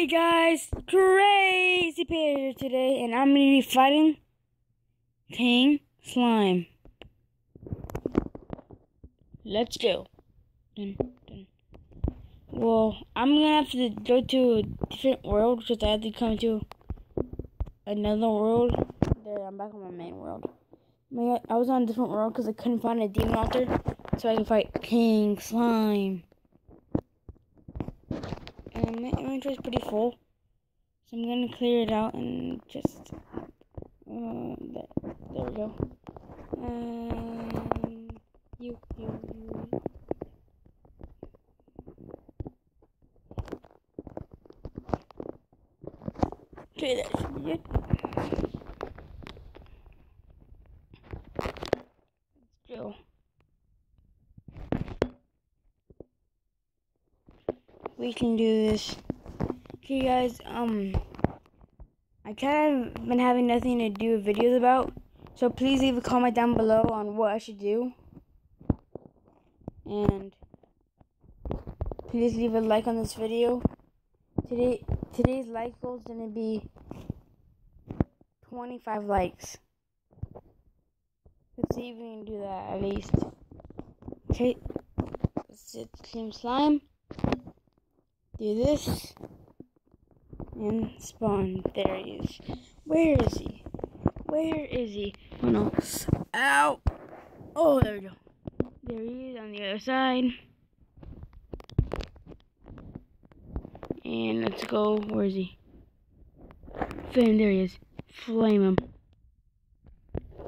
Hey guys, Crazy Pear here today, and I'm going to be fighting King Slime. Let's go. Dun, dun. Well, I'm going to have to go to a different world because I had to come to another world. There, I'm back on my main world. I was on a different world because I couldn't find a demon altar, so I can fight King Slime. And my inventory's pretty full, so I'm gonna clear it out and just there we go. You. Okay, that should be it. Let's go. We can do this. Okay guys, I kind of been having nothing to do with videos about, so please leave a comment down below on what I should do. And please leave a like on this video. Today's like goal is gonna be 25 likes. Let's see if we can do that at least. Okay, let's hit Team Slime. Do this. And spawn. There he is. Where is he? Where is he? Oh no. Ow! Oh, there we go. There he is on the other side. And let's go. Where is he? Flame, there he is. Flame him.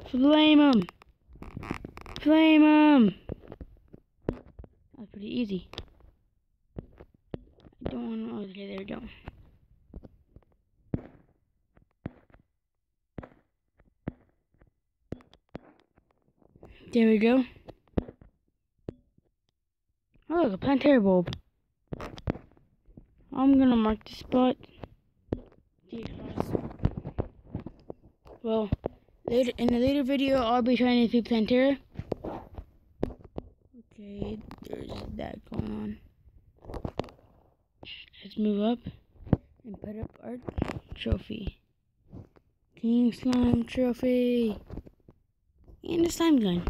Flame him! Flame him! That's pretty easy. I don't want to. Okay, there we go. There we go. Oh, look, a Pantera bulb. I'm gonna mark the spot. Well, later in a later video, I'll be trying to defeat Pantera. Okay, there's that going on. Let's move up and put up our trophy. King Slime trophy. And a slime gun.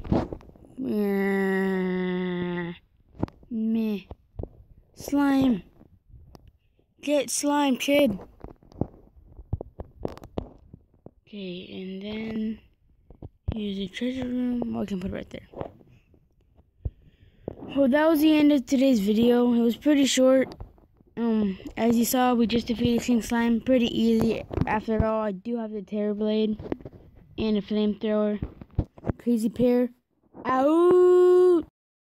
Meh. Slime. Get slime, kid. Okay, and then here's the treasure room. Oh, I can put it right there. Well, that was the end of today's video. It was pretty short. As you saw, we just defeated King Slime. Pretty easy. After all, I do have the Terror Blade and a flamethrower. Crazy Pear. Ow!